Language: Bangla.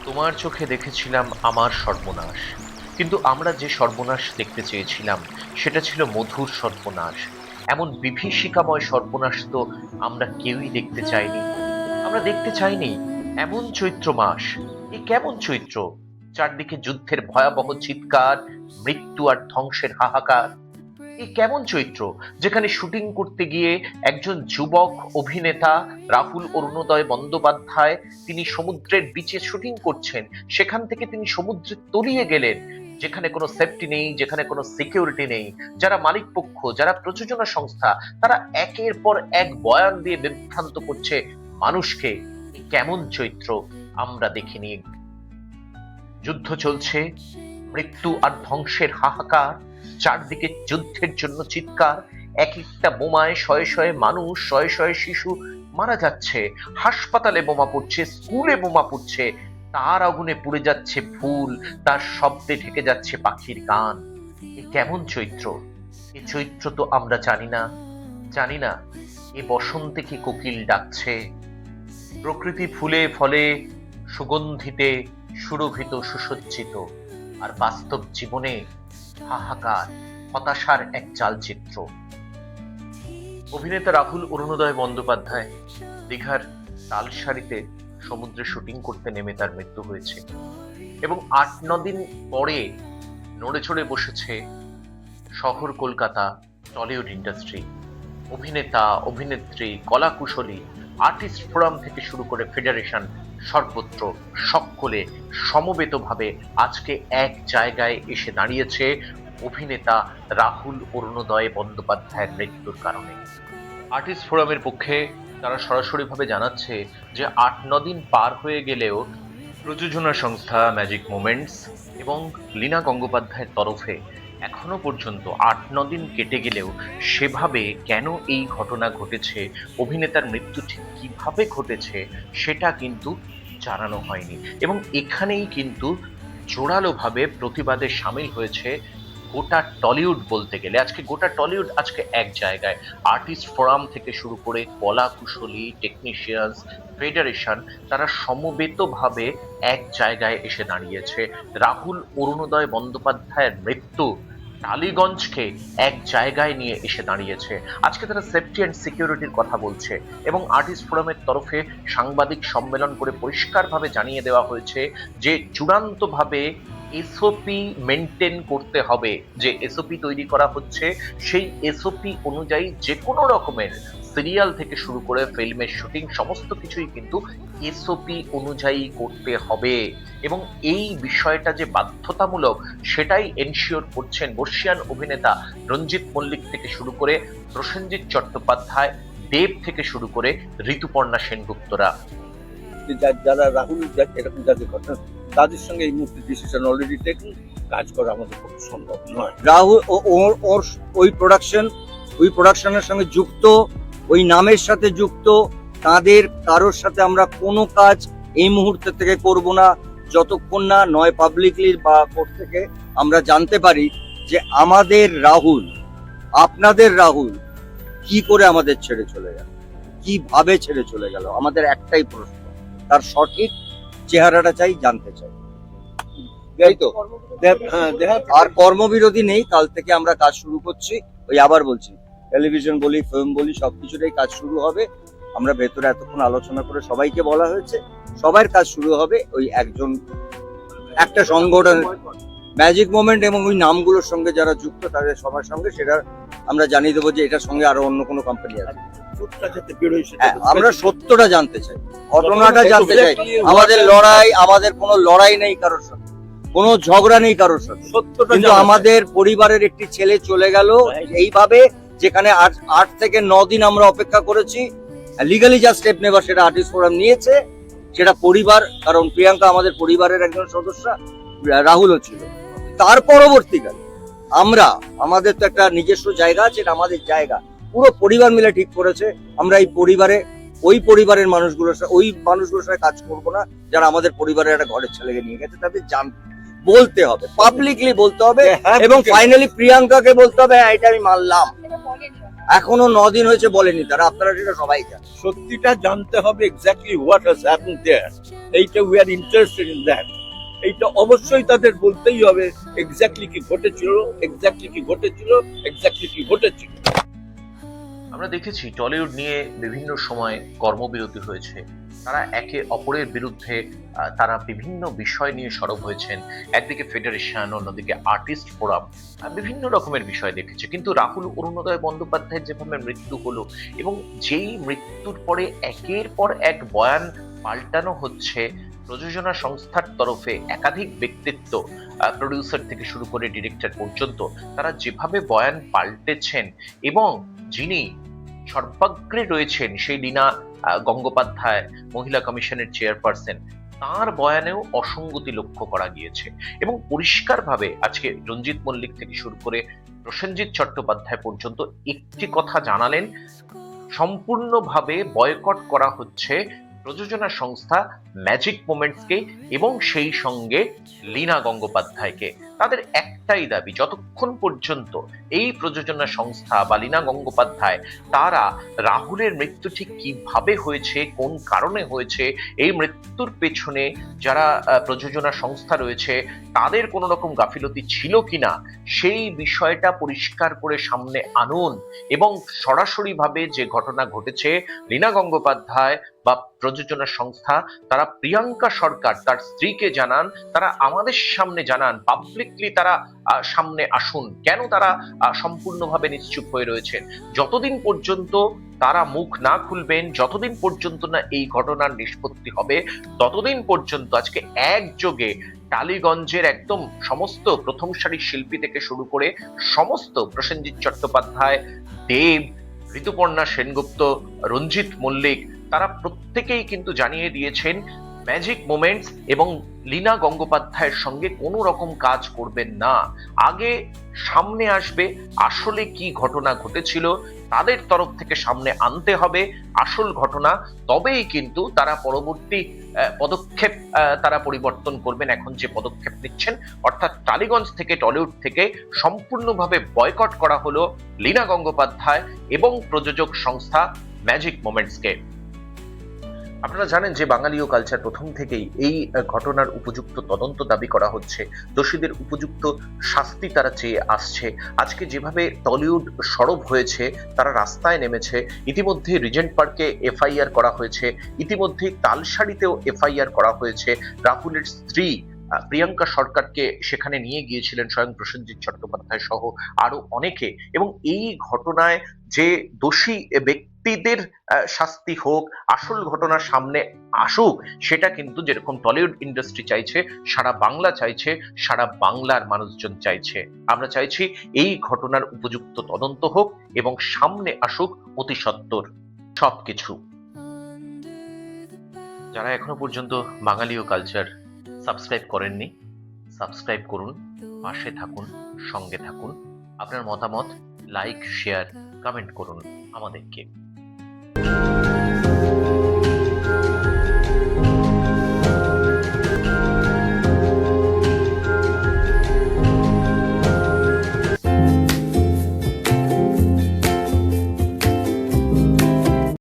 তোমার চোখে দেখেছিলাম আমার সর্বনাশ, কিন্তু আমরা যে সর্বনাশ দেখতে চেয়েছিলাম সেটা ছিল মধুর সর্বনাশ। এমন বিভীষিকাময় সর্বনাশ তো আমরা কেউই দেখতে চাইনি। আমরা দেখতে চাইনি এমন চৈত্র মাস। এ কেমন চৈত্র? চারদিকে যুদ্ধের ভয়াবহ চিৎকার, মৃত্যু আর ধ্বংসের হাহাকার। এই কেমন চৈত্র যেখানে শুটিং করতে গিয়ে একজন যুবক অভিনেতা রাহুল অরুণোদয় বন্দ্যোপাধ্যায় তিনি সমুদ্রের বিচে শুটিং করছেন, সেখান থেকে তিনি সমুদ্রে তলিয়ে গেলেন। যেখানে কোনো সেফটি নেই, যেখানে কোনো সিকিউরিটি নেই, যারা মালিক পক্ষ, যারা প্রযোজনা সংস্থা, তারা একের পর এক বয়ান দিয়ে বিভ্রান্ত করছে মানুষকে। এই কেমন চৈত্র আমরা দেখিনি। যুদ্ধ চলছে, মৃত্যু আর ধ্বংসের হাহাকার, চারদিকে যুদ্ধের জন্য চিৎকার। এক একটা বোমায় শয়ে শয়ে মানুষ, শয়ে শয়ে শিশু মারা যাচ্ছে। হাসপাতালে বোমা পড়ছে, স্কুলে বোমা পড়ছে। তার আগুনে পুড়ে যাচ্ছে ফুল, তার শব্দে ঢেকে যাচ্ছে পাখির গান। এ কেমন চৈত্র? এ চৈত্র তো আমরা জানি না। জানি না এ বসন্তে কি কোকিল ডাকছে, প্রকৃতি ফুলে ফলে সুগন্ধিতে সুরভিত সুসজ্জিত, আর বাস্তব জীবনে হাহাকার, হতাশার এক চালচিত্র। অভিনেতা রাহুল অরুণোদয় বন্দ্যোপাধ্যায় দীঘার তালসারিতে সমুদ্রে শুটিং করতে নেমে তার মৃত্যু হয়েছে, এবং ৮-৯ দিন পরে নড়ে চড়ে বসেছে শহর কলকাতা টলিউড ইন্ডাস্ট্রি। অভিনেতা, অভিনেত্রী, কলাকুশলী, আর্টিস্ট ফোরাম থেকে শুরু করে ফেডারেশন, সর্বত্র সকলে সমবেতভাবে আজকে এক জায়গায় এসে দাঁড়িয়েছে অভিনেতা রাহুল অরুণোদয় বন্দ্যোপাধ্যায়ের মৃত্যুর কারণে। আর্টিস্ট ফোরামের পক্ষে তারা সরাসরিভাবে জানাচ্ছে যে ৮-৯ দিন পার হয়ে গেলেও প্রযোজনা সংস্থা ম্যাজিক মোমেন্টস এবং লীনা গঙ্গোপাধ্যায়ের তরফে এখনো পর্যন্ত ৮-৯ দিন কেটে গেলেও সেভাবে কেন এই ঘটনা ঘটেছে, অভিনেতার মৃত্যু ঠিক কিভাবে ঘটেছে সেটা কিন্তু জানানো হয়নি। এবং এখানেই কিন্তু জোরালোভাবে প্রতিবাদে সামিল হয়েছে গোটা টলিউড। বলতে গেলে আজকে গোটা টলিউড আজকে এক জায়গায়, আর্টিস্ট ফোরাম থেকে শুরু করে কলা কুশলী, টেকনিশিয়ানস, ফেডারেশন, তারা সমবেতভাবে এক জায়গায় এসে দাঁড়িয়েছে। রাহুল অরুণোদয় বন্দ্যোপাধ্যায়ের মৃত্যু টালিগঞ্জকে এক জায়গায় নিয়ে এসে দাঁড়িয়েছে। আজকে তারা সেফটি অ্যান্ড সিকিউরিটির কথা বলছে, এবং আর্টিস্ট ফোরামের তরফে সাংবাদিক সম্মেলন করে পরিষ্কারভাবে জানিয়ে দেওয়া হয়েছে যে চূড়ান্তভাবে এসওপি মেনটেন করতে হবে। যে এসওপি তৈরি করা হচ্ছে সেই এসওপি অনুযায়ী যে কোনো রকমের সিরিয়াল থেকে শুরু করে ফিল্মের শুটিং সমস্ত কিছুই কিন্তু এসওপি অনুযায়ী করতে হবে, এবং এই বিষয়টা যে বাধ্যতামূলক সেটাই এনশিওর করছেন বর্ষিয়ান অভিনেতা রঞ্জিত মল্লিক থেকে শুরু করে প্রসেনজিৎ চট্টোপাধ্যায়, দেব থেকে শুরু করে ঋতুপর্ণা সেনগুপ্তরা। যারা রাহুল এরকম যাদের ঘটনা তাদের সঙ্গে এই মুহূর্তে ডিসিশন অলরেডি টেকেন, কাজ করা আমাদের পক্ষে সম্ভব নয়। রাহুল ওর ওই প্রোডাকশনের সঙ্গে যুক্ত, ওই নামের সাথে যুক্ত, তাদের কারোর সাথে আমরা কোনো কাজ এই মুহূর্তে থেকে করব না যতক্ষণ না নয় পাবলিকলি বা কোর্ট থেকে আমরা জানতে পারি যে আমাদের রাহুল, আপনাদের রাহুল কি করে আমাদের ছেড়ে চলে গেল, কিভাবে ছেড়ে চলে গেল। আমাদের একটাই প্রশ্ন, তার সঠিক চেহারাটা চাই, জানতে চাই। আর কর্মবিরতি নেই, কাল থেকে আমরা কাজ শুরু করছি। ওই আবার বলছি, টেলিভিশন বলি, ফিল্ম বলি, সবকিছুটাই কাজ শুরু হবে। আমরা ভেতরে এতক্ষণ আলোচনা করে সবাইকে বলা হয়েছে, সবার কাজ শুরু হবে। ওই একটা সংগঠন ম্যাজিক মোমেন্ট এবং ওই নামগুলোর সঙ্গে যারা যুক্ত তাদের সবার সঙ্গে সেটা আমরা জানিয়ে দেবো যে এটার সঙ্গে আরো অন্য কোনো কোম্পানি আছে। আমরা সত্যটা জানতে চাই, ঘটনাটা জানতে চাই। আমাদের কোনো লড়াই নেই কারোর সাথে, কোনো ঝগড়া নেই কারোর সাথে, কিন্তু আমাদের পরিবারের একটি ছেলে চলে গেল এইভাবে, যেখানে 8 থেকে 9 দিন আমরা অপেক্ষা করেছি। লিগালি যা স্টেপ নেবার সেটা আর্টিস্ট ফোরাম নিয়েছে, সেটা পরিবার, কারণ প্রিয়াঙ্কা আমাদের পরিবারের একজন সদস্য, রাহুলও ছিল। তার পরবর্তীকালে আমাদের তো একটা নিজস্ব জায়গা আছে, এটা আমাদের জায়গা, পুরো পরিবার মিলে ঠিক করেছে আমরা ওই পরিবারের মানুষগুলোর সাথে কাজ করবো না যারা আমাদের পরিবারের একটা ঘরের ছেলেকে নিয়ে গেছে। তাদের বলতে হবে, পাবলিকলি বলতে হবে, এবং ফাইনালি প্রিয়াঙ্কাকে বলতে হবে হ্যাঁ এটা আমি মানলাম। এখনো 9 দিন হয়েছে বলেনি তারা, আপনারা সেটা সবাই জানেন। সত্যিটা জানতে হবে এক্স্যাক্টলি হোয়াট হ্যাজ হ্যাপেন্ড দেয়ার। এইটা we are interested in that. এইটা অবশ্যই তাদের বলতেই হবে এক্স্যাক্টলি কি ঘটেছিল, এক্স্যাক্টলি কি ঘটেছিল, এক্স্যাক্টলি কি ঘটেছিল। আমরা দেখেছি টলিউড নিয়ে বিভিন্ন সময় কর্মবিরতি হয়েছে, তারা একে অপরের বিরুদ্ধে তারা বিভিন্ন বিষয় নিয়ে সরব হয়েছেন। একদিকে ফেডারেশন, অন্যদিকে আর্টিস্ট ফোরাম, বিভিন্ন রকমের বিষয় দেখেছে। কিন্তু রাহুল অরুণোদয় বন্দ্যোপাধ্যায়ের যেভাবে মৃত্যু হলো এবং যেই মৃত্যুর পরে একের পর এক বয়ান পাল্টানো হচ্ছে প্রযোজনা সংস্থার তরফে, একাধিক ব্যক্তিত্ব, প্রডিউসার থেকে শুরু করে ডিরেক্টর পর্যন্ত, তারা যেভাবে বয়ান পাল্টেছেন এবং যিনি সর্বাগ্রে রয়েছেন সেই লীনা গঙ্গোপাধ্যায়, মহিলা কমিশনের চেয়ারপারসন, তার বয়ানেও অসঙ্গতি লক্ষ্য করা গিয়েছে। এবং পরিষ্কারভাবে আজকে রঞ্জিত মল্লিক থেকে শুরু করে প্রসেনজিৎ চট্টোপাধ্যায় পর্যন্ত একটি কথা জানালেন, সম্পূর্ণভাবে বয়কট করা হচ্ছে প্রযোজনা সংস্থা ম্যাজিক মোমেন্টসকে এবং সেই সঙ্গে লীনা গঙ্গোপাধ্যায়কে। তাদের একটাই দাবি, যতক্ষণ পর্যন্ত এই প্রযোজনা সংস্থা বা লীনা গঙ্গোপাধ্যায় তারা রাহুলের মৃত্যু ঠিক কিভাবে হয়েছে, কোন কারণে হয়েছে, এই মৃত্যুর পেছনে যারা প্রযোজনা সংস্থা রয়েছে তাদের কোনো রকম গাফিলতি ছিল কিনা সেই বিষয়টা পরিষ্কার করে সামনে আনুন এবং সরাসরিভাবে যে ঘটনা ঘটেছে, লীনা গঙ্গোপাধ্যায় বা প্রযোজনা সংস্থা তারা প্রিয়াঙ্কা সরকার তার স্ত্রীকে জানান, তারা আমাদের সামনে জানান, পাবলিকলি তারা সামনে আসুন, কেন তারা সম্পূর্ণভাবে নিশ্চুপ হয়ে রয়েছেন। যতদিন পর্যন্ত তারা মুখ না খুলবেন, যতদিন পর্যন্ত না এই ঘটনার নিষ্পত্তি হবে, ততদিন পর্যন্ত আজকে একযোগে টালিগঞ্জের একদম সমস্ত প্রথম সারির শিল্পী থেকে শুরু করে সমস্ত প্রসেনজিৎ চট্টোপাধ্যায়, দেব, ঋতুপর্ণা সেনগুপ্ত, রঞ্জিত মল্লিক, তারা প্রত্যেকেই কিন্তু জানিয়ে দিয়েছেন ম্যাজিক মোমেন্টস এবং লীনা গঙ্গোপাধ্যায়ের সঙ্গে কোনো রকম কাজ করবেন না। আগে সামনে আসবে আসলে কি ঘটনা ঘটেছিল, তাদের তরফ থেকে সামনে আনতে হবে আসল ঘটনা, তবেই কিন্তু তারা পরবর্তী পদক্ষেপ তারা পরিবর্তন করবেন। এখন যে পদক্ষেপ নিচ্ছেন, অর্থাৎ টালিগঞ্জ থেকে, টলিউড থেকে সম্পূর্ণভাবে বয়কট করা হলো লীনা গঙ্গোপাধ্যায় এবং প্রযোজক সংস্থা ম্যাজিক মোমেন্টসকে। আপনারা জানেন যে বাঙালিও কালচার প্রথম থেকেই এই ঘটনার উপযুক্ত তদন্ত দাবি করা হচ্ছে, দোষীদের উপযুক্ত শাস্তি তারা চেয়ে আসছে। আজকে যেভাবে টলিউড সরব হয়েছে, তারা রাস্তায় নেমেছে, ইতিমধ্যে রিজেন্ট পার্কে এফআইআর করা হয়েছে, ইতিমধ্যে তালসারিতেও এফআইআর করা হয়েছে। রাহুলের স্ত্রী প্রিয়াঙ্কা সরকারকে সেখানে নিয়ে গিয়েছিলেন স্বয়ং প্রসেনজিৎ চট্টোপাধ্যায় সহ আরো অনেকে। এবং এই ঘটনায় যে দোষী ব্যক্তিদের শাস্তি হোক, আসল ঘটনা সামনে আসুক, সেটা কিন্তু যেরকম টলিউড ইন্ডাস্ট্রি চাইছে, সারা বাংলা চাইছে, সারা বাংলার মানুষজন চাইছে। আমরা চাইছি এই ঘটনার উপযুক্ত তদন্ত হোক এবং সামনে আসুক অতি সত্বর সবকিছু। যারা এখনো পর্যন্ত বাঙালিও কালচার সাবস্ক্রাইব করেননি, সাবস্ক্রাইব করুন, পাশে থাকুন, সঙ্গে থাকুন। আপনার মতামত লাইক, শেয়ার, কমেন্ট করুন আমাদেরকে।